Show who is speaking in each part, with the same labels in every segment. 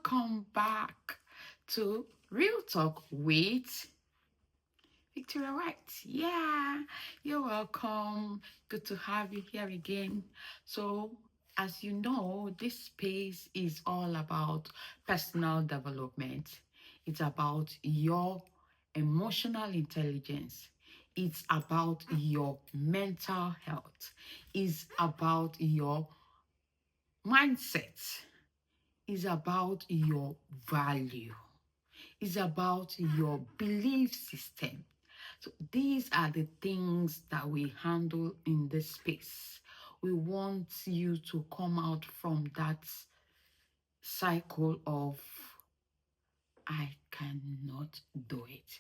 Speaker 1: Welcome back to Real Talk with Victoria Whyte. Yeah, you're welcome. Good to have you here again. So, as you know, this space is all about personal development. It's about your emotional intelligence. It's about your mental health. It's about your mindset. It's about your value. It's about your belief system. So these are the things that we handle in this space. We want you to come out from that cycle of I cannot do it.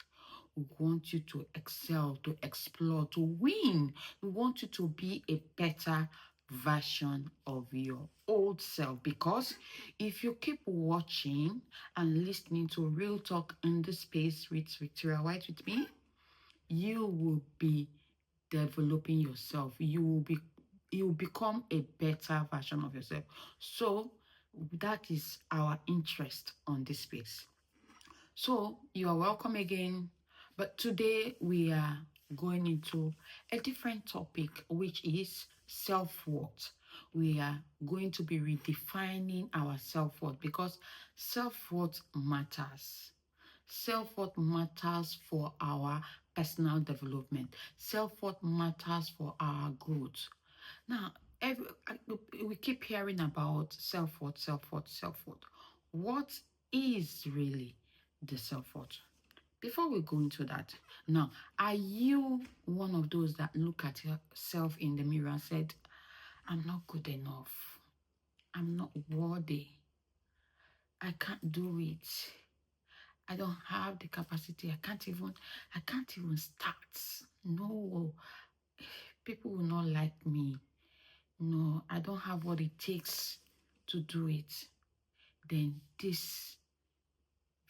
Speaker 1: We want you to excel, to explore, to win. We want you to be a better version of your old self, because if you keep watching and listening to Real Talk in this space with Victoria Whyte with me, you will be developing yourself. You will become a better version of yourself. So that is our interest on this space. So you are welcome again. But today we are going into a different topic, which is self-worth. We are going to be redefining our self-worth because self-worth matters. Self-worth matters for our personal development. Self-worth matters for our growth. Now, we keep hearing about self-worth, self-worth, self-worth. What is really the self-worth? Before we go into that, now, are you one of those that look at yourself in the mirror and said, I'm not good enough. I'm not worthy. I can't do it. I don't have the capacity. I can't even start. No, people will not like me. No, I don't have what it takes to do it. Then this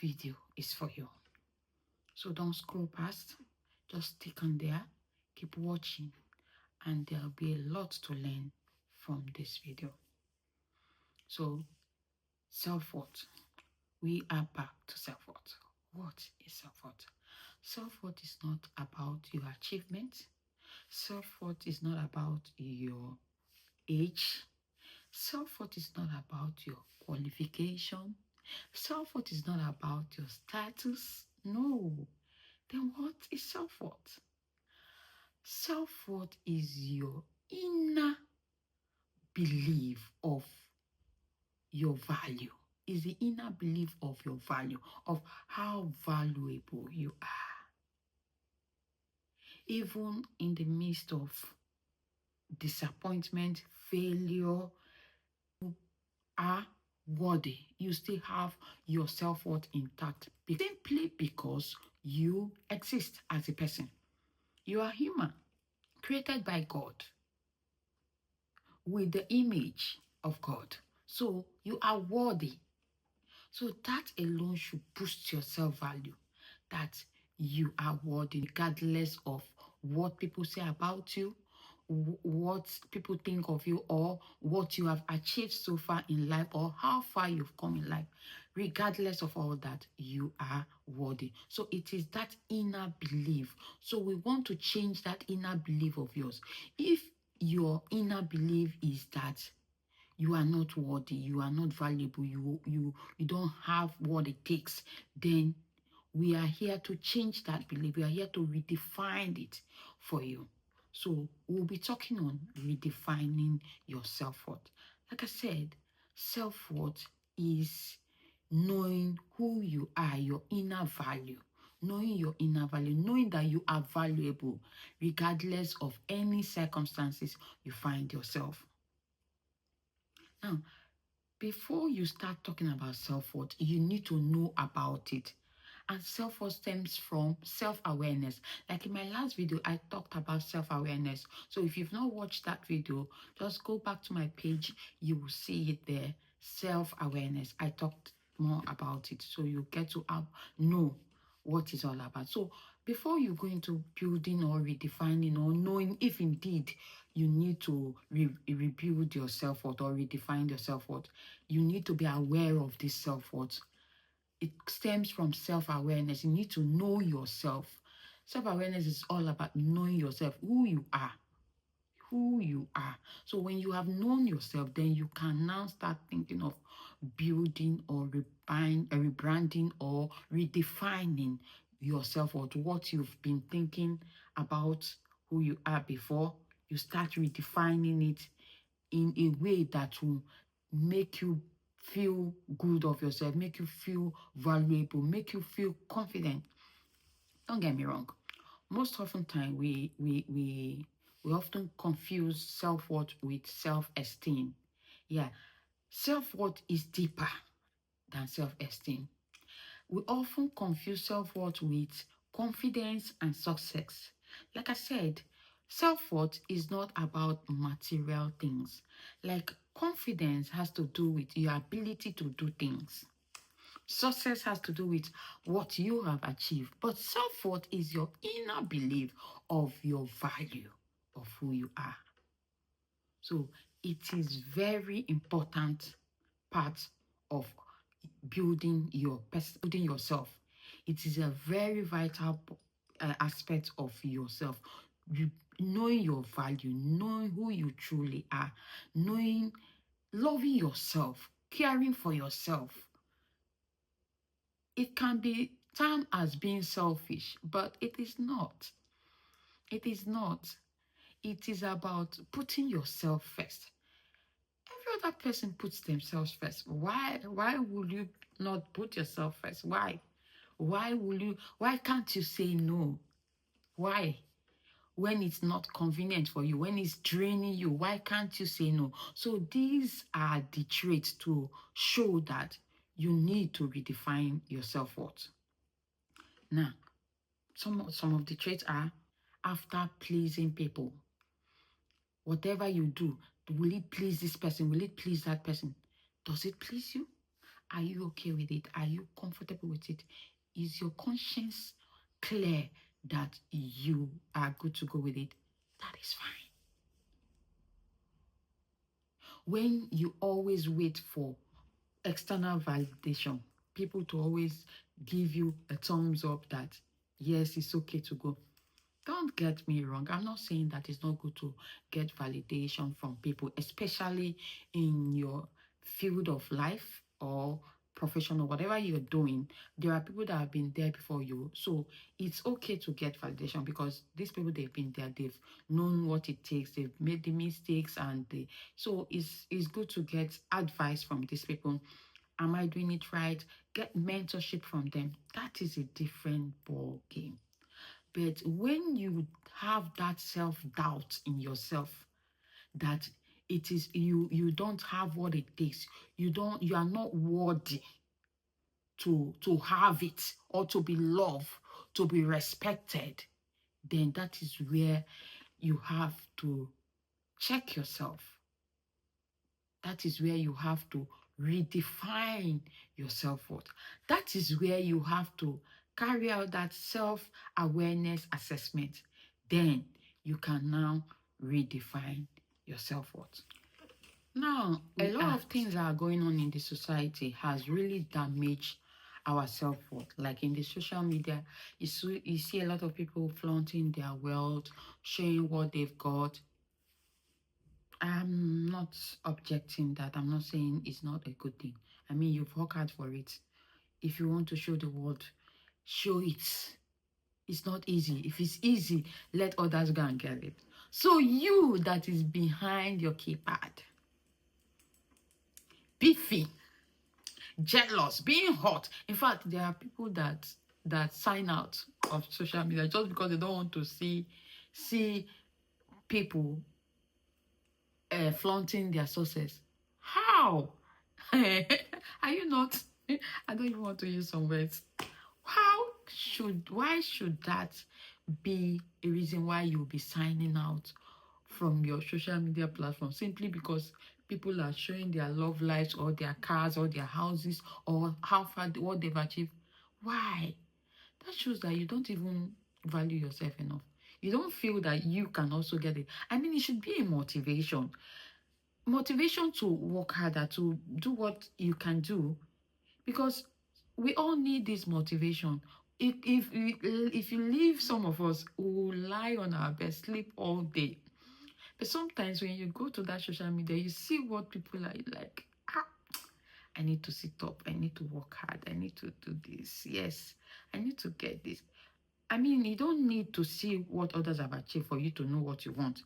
Speaker 1: video is for you. So don't scroll past. Just stick on there. Keep watching. And there'll be a lot to learn from this video. So, self-worth. We are back to self-worth. What is self-worth? Self-worth is not about your achievements. Self-worth is not about your age. Self-worth is not about your qualification. Self-worth is not about your status. No. Then what is self-worth? Self-worth is your inner belief of your value. Is the inner belief of your value, of how valuable you are. Even in the midst of disappointment, failure, you are worthy. You still have your self-worth intact simply because you exist as a person. You are human, created by God, with the image of God. So you are worthy. So that alone should boost your self-value, that you are worthy regardless of what people say about you, what people think of you, or what you have achieved so far in life, or how far you've come in life. Regardless of all that, you are worthy. So it is that inner belief. So we want to change that inner belief of yours. If your inner belief is that you are not worthy, you are not valuable, you don't have what it takes, then we are here to change that belief. We are here to redefine it for you. So we'll be talking on redefining your self-worth. Like I said, self-worth is knowing who you are, your inner value. Knowing your inner value, knowing that you are valuable regardless of any circumstances you find yourself. Now, before you start talking about self-worth, you need to know about it. And self-worth stems from self-awareness. Like in my last video, I talked about self-awareness. So if you've not watched that video, just go back to my page. You will see it there. Self-awareness. I talked more about it. So you get to know what it's all about. So before you go into building or redefining or knowing if indeed you need to rebuild your self-worth or redefine your self-worth, you need to be aware of this self-worth. It stems from self-awareness. You need to know yourself. Self-awareness is all about knowing yourself, who you are. Who you are. So when you have known yourself, then you can now start thinking of building or rebranding or redefining yourself, or what you've been thinking about who you are before. You start redefining it in a way that will make you feel good of yourself, make you feel valuable, make you feel confident. Don't get me wrong. Most often time we often confuse self-worth with self-esteem. Yeah, self-worth is deeper than self-esteem. We often confuse self-worth with confidence and success. Like I said, self-worth is not about material things. Like confidence has to do with your ability to do things. Success has to do with what you have achieved. But self-worth is your inner belief of your value, of who you are. So it is very important part of building yourself. It is a very vital aspect of yourself. Knowing your value, knowing who you truly are, loving yourself, caring for yourself. It can be termed as being selfish, but it is not. It is not. It is about putting yourself first. Every other person puts themselves first. Why would you not put yourself first? Why can't you say no? Why? When it's not convenient for you, when it's draining you, why can't you say no? So these are the traits to show that you need to redefine your self-worth. Now, some of the traits are after pleasing people. Whatever you do, will it please this person? Will it please that person? Does it please you? Are you okay with it? Are you comfortable with it? Is your conscience clear that you are good to go with it? That is fine. When you always wait for external validation, people to always give you a thumbs up that yes, it's okay to go. Don't get me wrong. I'm not saying that it's not good to get validation from people, especially in your field of life or profession or whatever you're doing. There are people that have been there before you. So it's okay to get validation because these people, they've been there, they've known what it takes, they've made the mistakes, and so it's good to get advice from these people. Am I doing it right? Get mentorship from them. That is a different ball game. But when you have that self-doubt in yourself, that it is you don't have what it takes, you are not worthy to have it or to be loved, to be respected, then that is where you have to check yourself. That is where you have to redefine your self-worth. That is where you have to carry out that self-awareness assessment. Then you can now redefine your self-worth. Now, a lot of things that are going on in the society has really damaged our self-worth. Like in the social media, you see a lot of people flaunting their wealth, showing what they've got. I'm not objecting that. I'm not saying it's not a good thing. I mean, you've worked hard for it. If you want to show the world, show it. It's not easy. If it's easy, let others go and get it. So you that is behind your keypad, beefing, jealous, being hot. In fact, there are people that sign out of social media just because they don't want to see people flaunting their success. How? Are you not? I don't even want to use some words. Why should that be a reason why you'll be signing out from your social media platform simply because people are showing their love lives or their cars or their houses or how far what they've achieved? Why? that shows that you don't even value yourself enough. You don't feel that you can also get it. I mean, it should be a motivation. Motivation to work harder, to do what you can do, because we all need this motivation. If you leave some of us who will lie on our bed, sleep all day. But sometimes when you go to that social media, you see what people are like. Ah, I need to sit up. I need to work hard. I need to do this. Yes, I need to get this. I mean, you don't need to see what others have achieved for you to know what you want.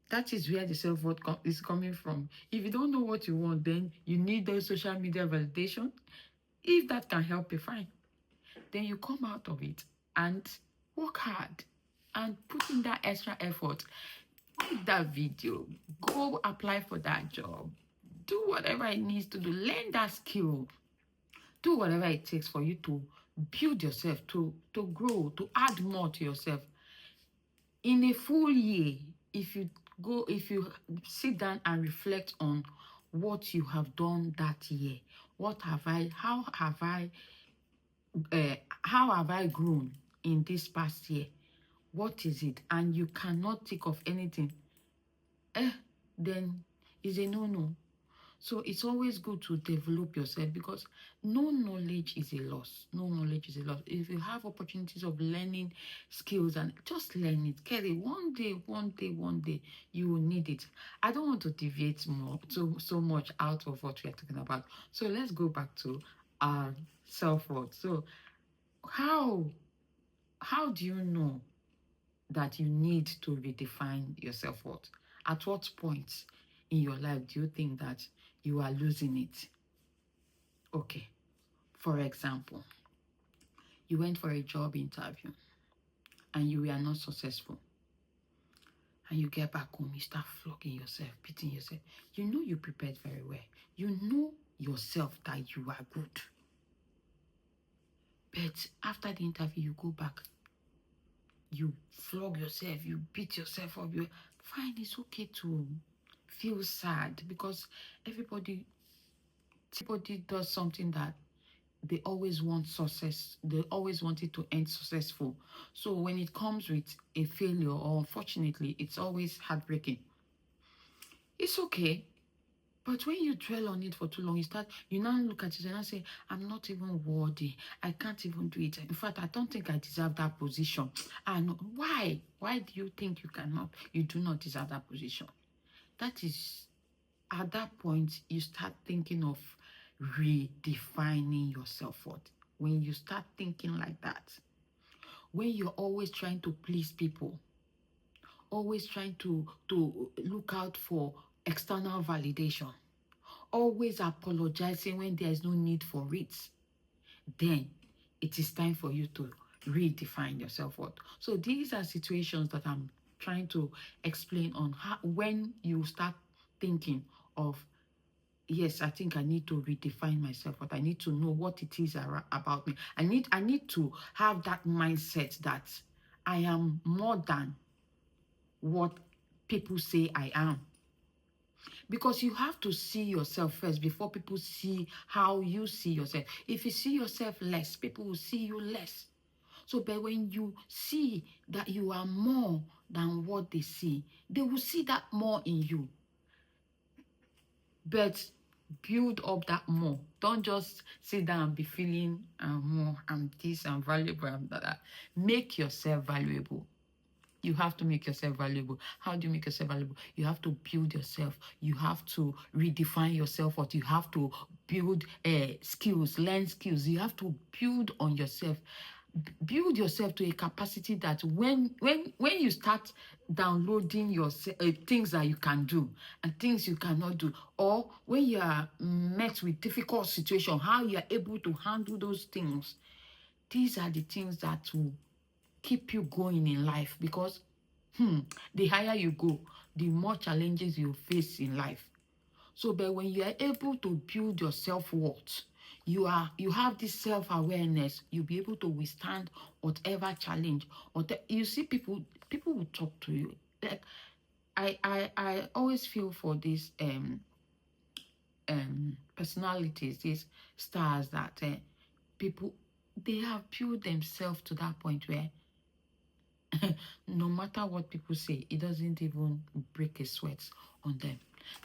Speaker 1: That is where the self-worth is coming from. If you don't know what you want, then you need those social media validation. If that can help you, fine. Then you come out of it and work hard and put in that extra effort. Make that video. Go apply for that job. Do whatever it needs to do. Learn that skill. Do whatever it takes for you to build yourself, to grow, to add more to yourself. In a full year, if you sit down and reflect on what you have done that year, how have I grown in this past year? What is it? And you cannot think of anything, then it's a no-no. So it's always good to develop yourself, because no knowledge is a loss. No knowledge is a loss. If you have opportunities of learning skills, and just learn it, Kelly, one day, you will need it. I don't want to deviate so much out of what we are talking about. So let's go back to our self-worth. So how do you know that you need to redefine your self-worth? At what point in your life do you think that you are losing it? Okay, for example, you went for a job interview and you were not successful. And you get back home, you start flogging yourself, beating yourself. You know you prepared very well. You know yourself that you are good. But after the interview, you go back, you flog yourself, you beat yourself up. Fine, it's okay to feel sad, because everybody does something that they always want success. They always want it to end successful. So when it comes with a failure, or unfortunately, it's always heartbreaking. It's okay. But when you dwell on it for too long, you now look at it and say, I'm not even worthy. I can't even do it. In fact, I don't think I deserve that position. And why? Why do you think you do not deserve that position? That is, at that point, you start thinking of redefining your self-worth. When you start thinking like that, when you're always trying to please people, always trying to look out for external validation, always apologizing when there is no need for it, then it is time for you to redefine your self-worth. So these are situations that I'm trying to explain on how, when you start thinking of, yes, I think I need to redefine myself, but I need to know what it is about me. I need to have that mindset that I am more than what people say I am. Because you have to see yourself first before people see how you see yourself. If you see yourself less, people will see you less. So, but when you see that you are more than what they see, they will see that more in you. But build up that more. Don't just sit down and be feeling more, I'm this, I'm valuable, I'm that. Make yourself valuable. You have to make yourself valuable. How do you make yourself valuable? You have to build yourself. You have to redefine yourself. What you have to build skills, learn skills. You have to build on yourself. Build yourself to a capacity that when you start downloading your things that you can do and things you cannot do, or when you are met with difficult situation, how you are able to handle those things. These are the things that will keep you going in life, because the higher you go, the more challenges you face in life. So, but when you are able to build your self-worth, you have this self-awareness, you'll be able to withstand whatever challenge. You see, people will talk to you. Like, I always feel for these personalities, these stars that people they have built themselves to that point where no matter what people say, it doesn't even break a sweat on them.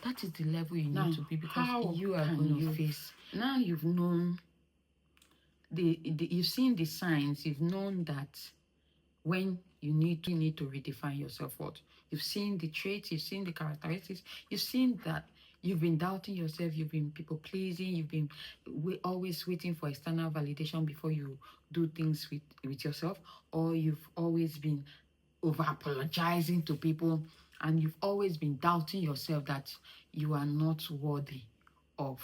Speaker 1: That is the level you need to be, because you are going to face. Now you've known you've seen the signs. You've known that when you need to redefine your self-worth. You've seen the traits, you've seen the characteristics, you've seen that you've been doubting yourself, you've been people-pleasing, you've been always waiting for external validation before you do things with yourself, or you've always been over-apologizing to people, and you've always been doubting yourself that you are not worthy of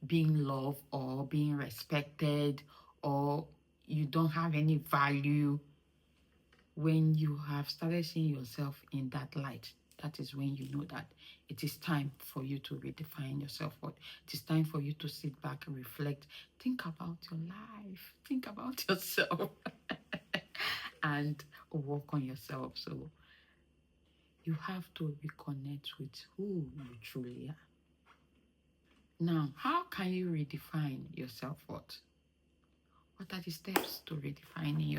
Speaker 1: being loved or being respected, or you don't have any value. When you have started seeing yourself in that light, that is when you know that it is time for you to redefine your self-worth. It is time for you to sit back and reflect. Think about your life. Think about yourself. And work on yourself. So you have to reconnect with who you truly are. Now, how can you redefine your self-worth? What are the steps to redefining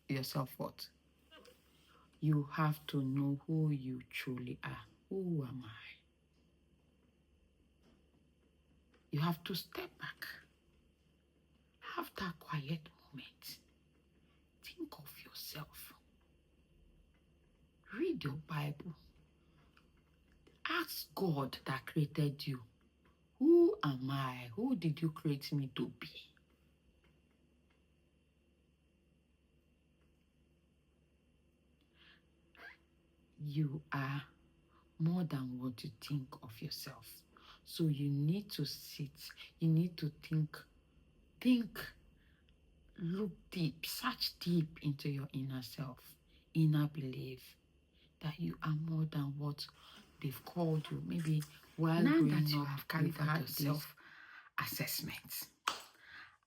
Speaker 1: your self-worth? You have to know who you truly are. Who am I? You have to step back. Have that quiet moment. Think of yourself. Read your Bible. Ask God that created you. Who am I? Who did you create me to be? You are more than what you think of yourself. So you need to sit, you need to think, look deep, search deep into your inner self, inner belief that you are more than what they've called you. Maybe while now growing that you up, have carried out self-assessment,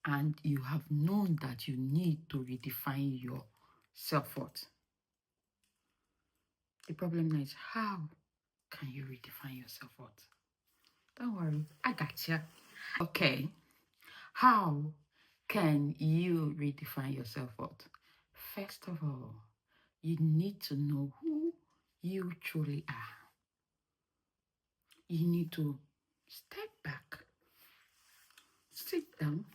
Speaker 1: and you have known that you need to redefine your self-worth. The problem now is, how can you redefine your self-worth? Don't worry, I got you. Okay, how can you redefine your self-worth? First of all, you need to know who you truly are. You need to step back, sit down,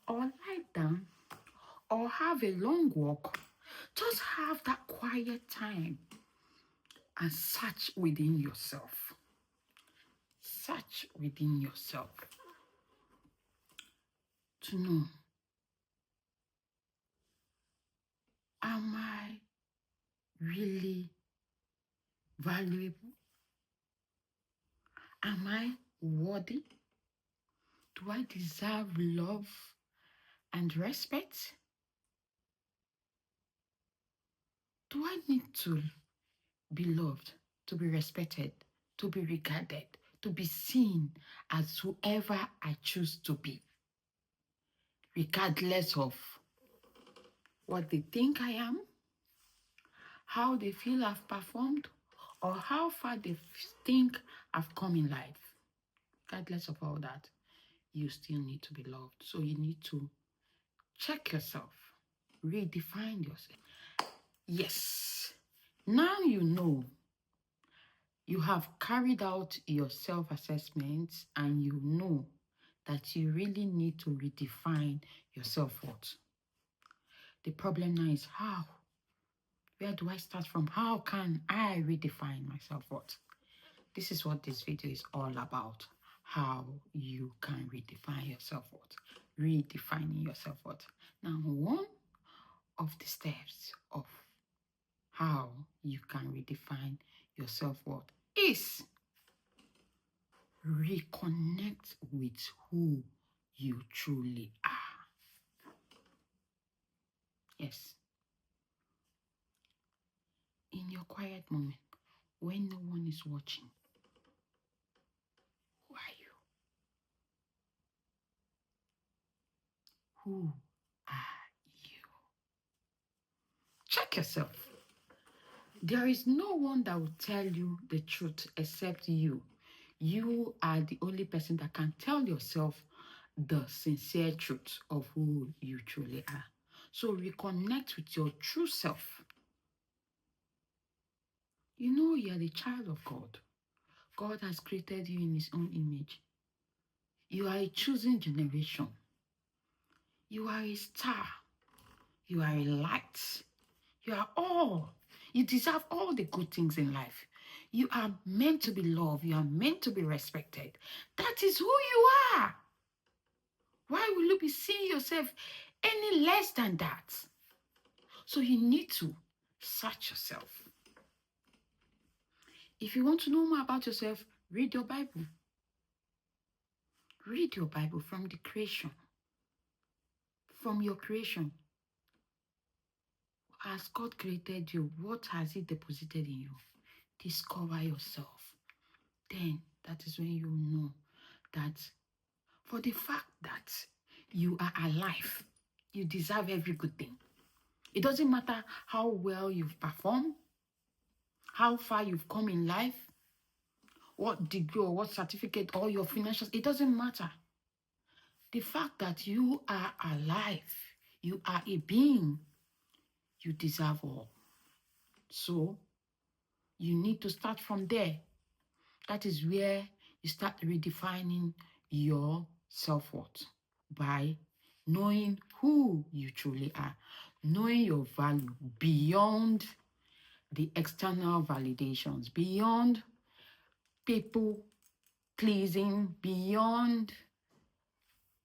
Speaker 1: or lie down, or have a long walk. Just have that quiet time and search within yourself. Search within yourself to know, am I really valuable? Am I worthy? Do I deserve love and respect? Do I need to be loved, to be respected, to be regarded, to be seen as whoever I choose to be, regardless of what they think I am, how they feel I've performed, or how far they think I've come in life? Regardless of all that, you still need to be loved. So you need to check yourself, redefine yourself. Yes, now you know. You have carried out your self-assessment and you know that you really need to redefine your self-worth. The problem now is how? Where do I start from? How can I redefine my self-worth? This is what this video is all about. How you can redefine your self-worth. Redefining your self-worth. Now, one of the steps of how you can redefine your self-worth is reconnect with who you truly are. Yes. In your quiet moment, when no one is watching, who are you? Who are you? Check yourself. There is no one that will tell you the truth except you. You are the only person that can tell yourself the sincere truth of who you truly are. So reconnect with your true self. You know you're the child of God. God has created you in his own image. You are a chosen generation. You are a star. You are a light. You are all. You deserve all the good things in life. You are meant to be loved. You are meant to be respected. That is who you are. Why will you be seeing yourself any less than that? So you need to search yourself. If you want to know more about yourself, read your Bible. Read your Bible from the creation. From your creation. As God created you, what has He deposited in you? Discover yourself. Then that is when you know that for the fact that you are alive, you deserve every good thing. It doesn't matter how well you've performed, how far you've come in life, what degree or what certificate or your financials, it doesn't matter. The fact that you are alive, you are a being, you deserve all. So you need to start from there. That is where you start redefining your self-worth by knowing who you truly are, knowing your value beyond the external validations, beyond people pleasing, beyond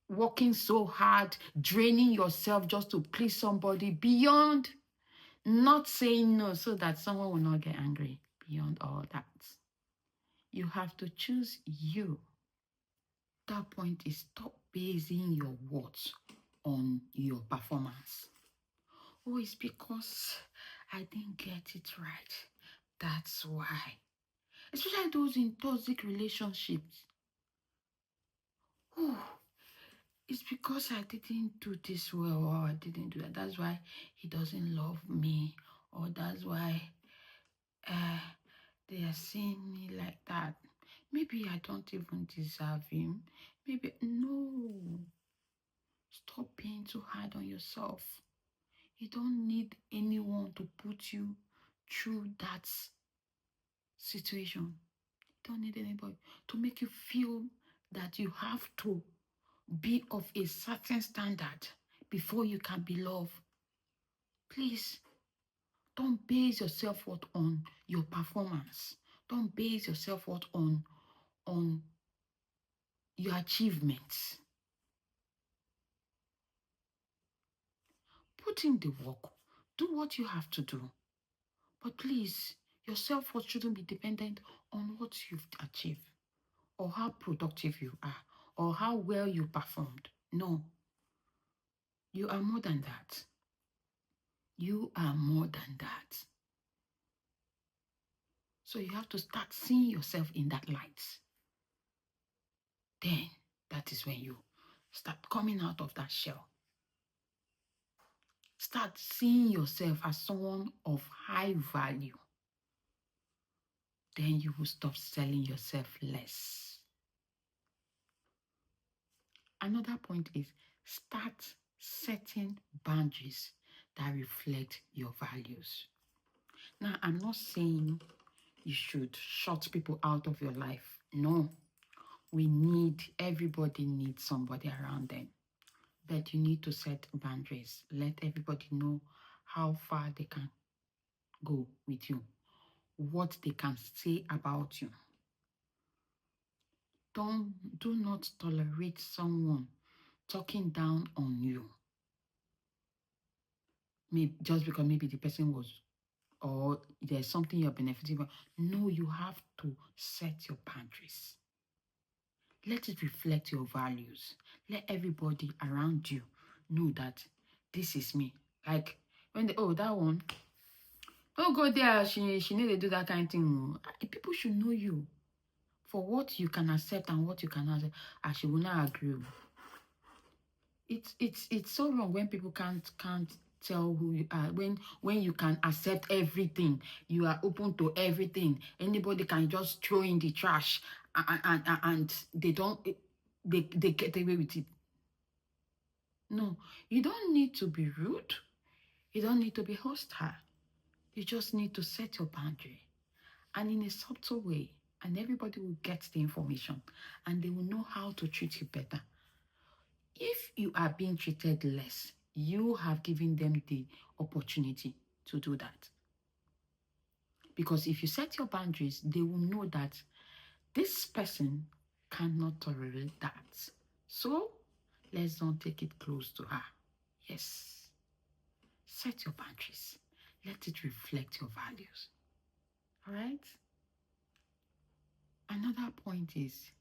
Speaker 1: working so hard, draining yourself just to please somebody, beyond not saying no so that someone will not get angry, beyond all that. You have to choose you. That point is stop basing your worth on your performance. Oh, it's because I didn't get it right. That's why. Especially those in toxic relationships. Oh, it's because I didn't do this well or I didn't do that. That's why he doesn't love me. Or that's why they are seeing me like that. Maybe I don't even deserve him. Maybe, no. Stop being too hard on yourself. You don't need anyone to put you through that situation. You don't need anybody to make you feel that you have to be of a certain standard before you can be loved. Please, don't base your self-worth on your performance. Don't base your self-worth on your achievements. Put in the work. Do what you have to do. But please, your self-worth shouldn't be dependent on what you've achieved or how productive you are or how well you performed. No. You are more than that. You are more than that. So you have to start seeing yourself in that light. Then that is when you start coming out of that shell. Start seeing yourself as someone of high value. Then you will stop selling yourself less. Another point is start setting boundaries that reflect your values. Now, I'm not saying you should shut people out of your life. No. Everybody needs somebody around them. But you need to set boundaries. Let everybody know how far they can go with you, what they can say about you. Do not tolerate someone talking down on you. Maybe just because maybe the person was, or there's something you're benefiting from. No, you have to set your boundaries. Let it reflect your values. Let everybody around you know that this is me. Like when they, oh, that one, don't go there. She need to do that kind of thing. People should know you for what you can accept and what you cannot accept. And she will not agree. It's so wrong when people can't tell who you are. When you can accept everything, you are open to everything. Anybody can just throw in the trash and they don't they get away with it. No, you don't need to be rude. You don't need to be hostile. You just need to set your boundary, and in a subtle way, and everybody will get the information and they will know how to treat you better. If you are being treated less, you have given them the opportunity to do that. Because if you set your boundaries, they will know that this person cannot tolerate that. So let's not take it close to her. Yes. Set your boundaries. Let it reflect your values. All right? Another point is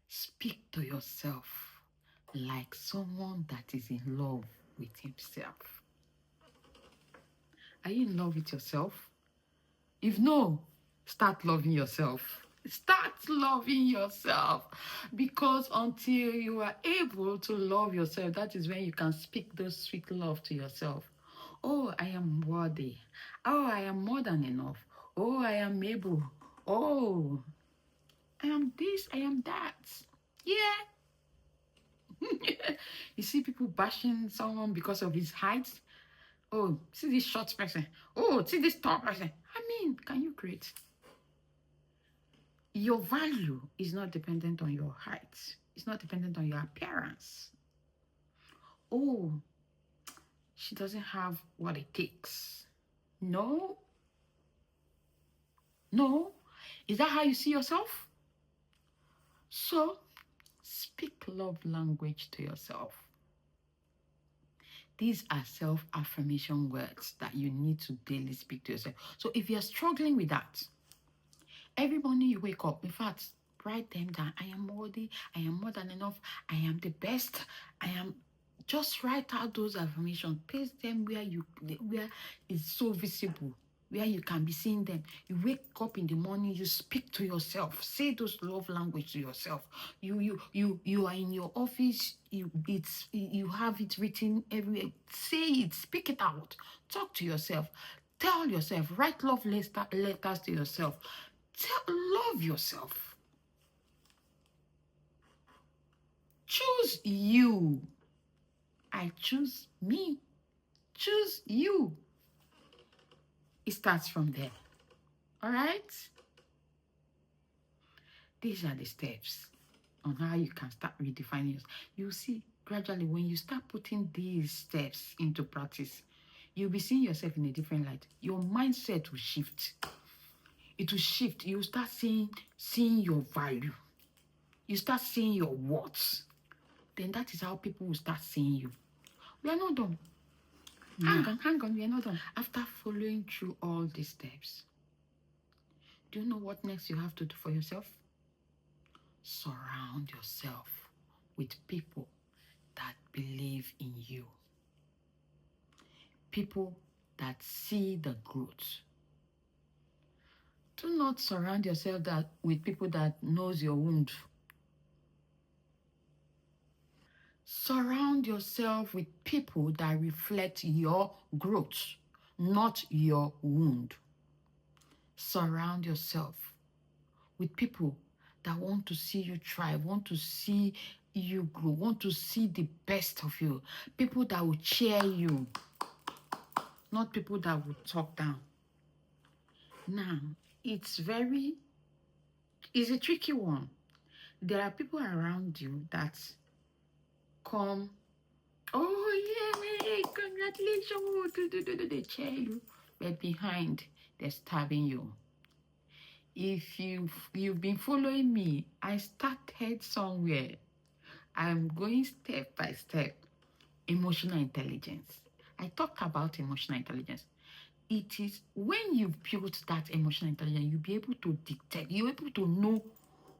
Speaker 1: speak to yourself like someone that is in love with himself. Are you in love with yourself? If no, start loving yourself. Start loving yourself, because until you are able to love yourself, that is when you can speak those sweet love to yourself. Oh, I am worthy. Oh, I am more than enough. Oh, I am able. Oh, I am this, I am that. Yeah. You see people bashing someone because of his height. Oh, see this short person. Oh, see this tall person. I mean, can you create? Your value is not dependent on your height. It's not dependent on your appearance. Oh, she doesn't have what it takes. No. No. Is that how you see yourself? So, speak love language to yourself. These are self-affirmation words that you need to daily speak to yourself. So if you're struggling with that, every morning you wake up, in fact, write them down. I am worthy. I am more than enough. I am the best. I am. Just write out those affirmations. Paste them where it's so visible, where you can be seeing them. You wake up in the morning, you speak to yourself. Say those love language to yourself. You are in your office. You have it written everywhere. Say it. Speak it out. Talk to yourself. Tell yourself. Write love letters to yourself. Love yourself. Choose you. I choose me. Choose you. It starts from there. All right? These are the steps on how you can start redefining yourself. You see, gradually, when you start putting these steps into practice, you'll be seeing yourself in a different light. Your mindset will shift. It will shift. You start seeing your value. You start seeing your worth. Then that is how people will start seeing you. We are not done. Hang on, we are not done. After following through all these steps, do you know what next you have to do for yourself? Surround yourself with people that believe in you. People that see the growth. Do not surround yourself with people that knows your wound. Surround yourself with people that reflect your growth, not your wound. Surround yourself with people that want to see you thrive, want to see you grow, want to see the best of you. People that will cheer you, not people that will talk down. Now, it's a tricky one. There are people around you that come, oh yeah, congratulations, they cheer you, but behind, they're stabbing you. If you've been following me, I started somewhere. I'm going step by step. Emotional intelligence. I talked about emotional intelligence. It is when you've built that emotional intelligence, you'll be able to detect, you're able to know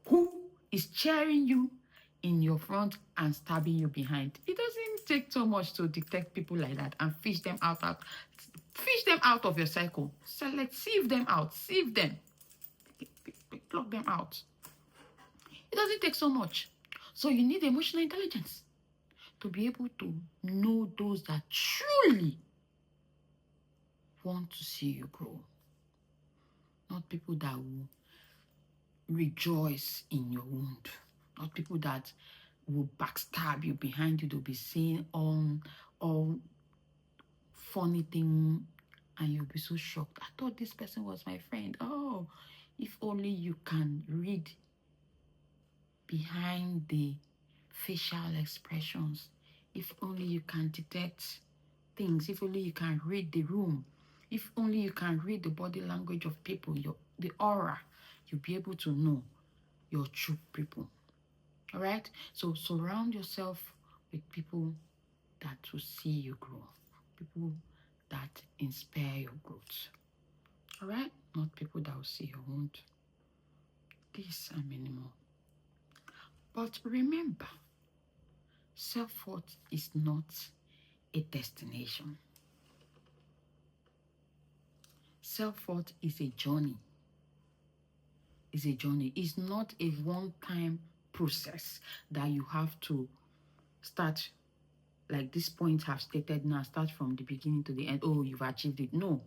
Speaker 1: who is cheering you in your front and stabbing you behind. It doesn't take so much to detect people like that and fish them out of your cycle. Sieve them out, sieve them, pluck them out. It doesn't take so much. So you need emotional intelligence to be able to know those that truly want to see you grow. Not people that will rejoice in your wound. Not people that will backstab you behind you. They'll be saying all funny thing, and you'll be so shocked. I thought this person was my friend. Oh, if only you can read behind the facial expressions. If only you can detect things. If only you can read the room. If only you can read the body language of people, the aura, you'll be able to know your true people. All right? So surround yourself with people that will see you grow. People that inspire your growth. All right? Not people that will see your wound. These are minimal. But remember, self-worth is not a destination. Self-worth is a journey. It's a journey. It's not a one-time process that you have to start, like this point have stated now, start from the beginning to the end. Oh, you've achieved it. No,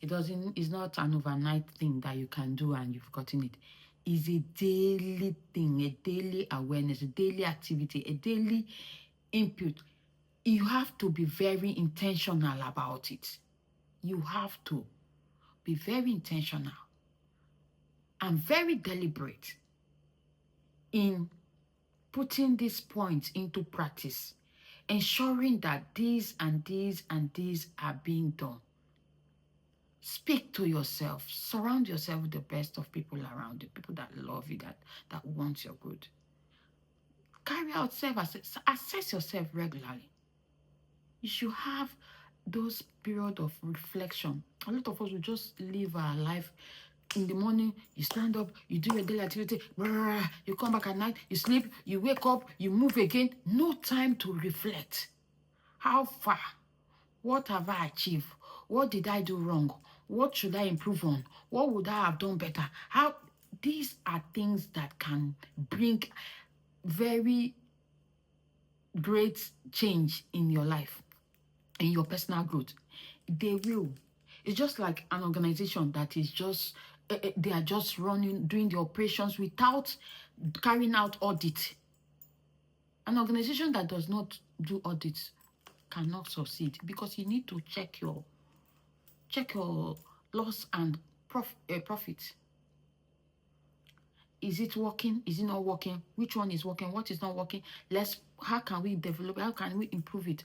Speaker 1: it's not an overnight thing that you can do and you've gotten it. It's a daily thing, a daily awareness, a daily activity, a daily input. You have to be very intentional about it. You have to be very intentional and very deliberate in putting these points into practice, ensuring that these and these and these are being done. Speak to yourself. Surround yourself with the best of people around you, people that love you, that want your good. Carry out self-assess. Assess yourself regularly. You should have those periods of reflection. A lot of us will just live our life. In the morning, you stand up, you do your daily activity, you come back at night, you sleep, you wake up, you move again. No time to reflect. How far? What have I achieved? What did I do wrong? What should I improve on? What would I have done better? How? These are things that can bring very great change in your life, in your personal growth. They will. It's just like an organization that is just, they are just running, doing the operations without carrying out audit. An organization that does not do audits cannot succeed, because you need to check your loss and profit. Is it working? Is it not working? Which one is working? What is not working? How can we develop? How can we improve it?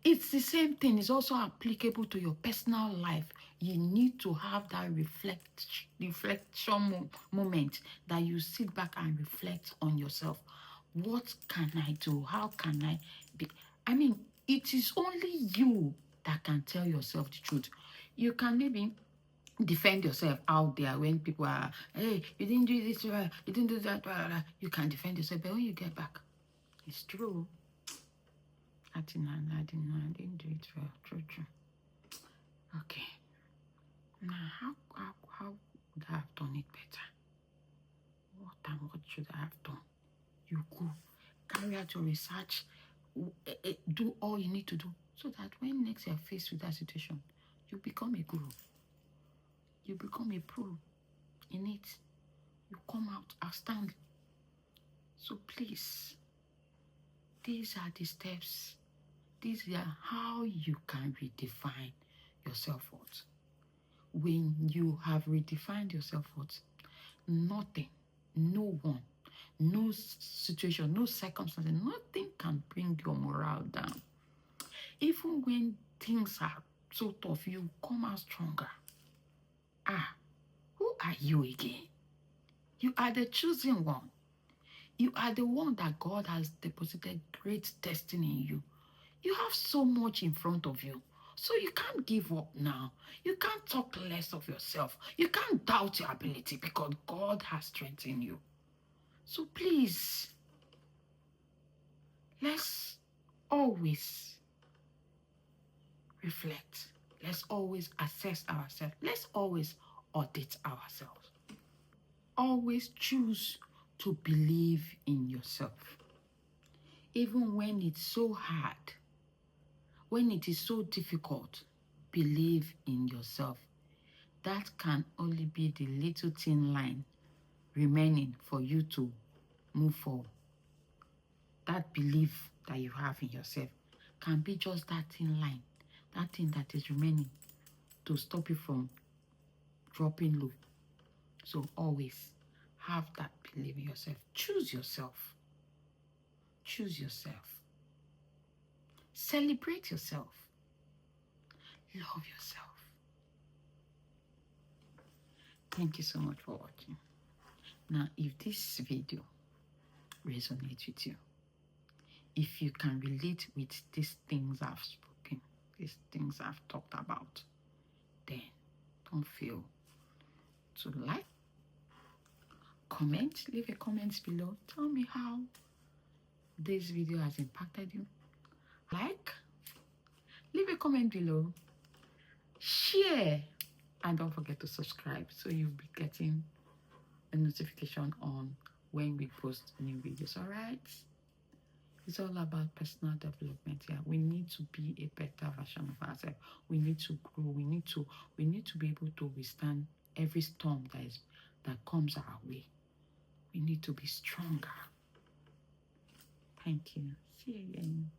Speaker 1: It's the same thing. It's also applicable to your personal life. You need to have that reflection moment that you sit back and reflect on yourself. What can I do? How can I be? I mean, it is only you that can tell yourself the truth. You can maybe defend yourself out there when people are, hey, you didn't do this, you didn't do that, blah, blah, blah. You can defend yourself, but when you get back, it's true. I didn't do it well. True. Okay. Now, how would I have done it better? What should I have done? You go, carry out your research, do all you need to do, so that when next you're faced with that situation, you become a guru. You become a pro in it. You come out outstanding. So please, these are the steps. These are how you can redefine your self-worth. When you have redefined your self-worth, nothing, no one, no situation, no circumstance, nothing can bring your morale down. Even when things are so tough, you come out stronger. Who are you again? You are the chosen one. You are the one that God has deposited great destiny in you. You have so much in front of you. So you can't give up now. You can't talk less of yourself. You can't doubt your ability, because God has strengthened you. So please, let's always reflect. Let's always assess ourselves. Let's always audit ourselves. Always choose to believe in yourself. Even when it's so hard, when it is so difficult, believe in yourself. That can only be the little thin line remaining for you to move forward. that belief that you have in yourself can be just that thin line, that thing that is remaining to stop you from dropping low. So always have that belief in yourself. Choose yourself. Choose yourself. Celebrate yourself. Love yourself. Thank you so much for watching. Now, if this video resonates with you, if you can relate with these things I've spoken, these things I've talked about, then don't fail to like, comment, leave a comment below. Tell me how this video has impacted you. Like, leave a comment below, share, and don't forget to subscribe so you'll be getting a notification on when we post new videos. All right, it's all about personal development here. We need to be a better version of ourselves. We need to grow. We need to be able to withstand every storm that comes our way. We need to be stronger. Thank you. See you again.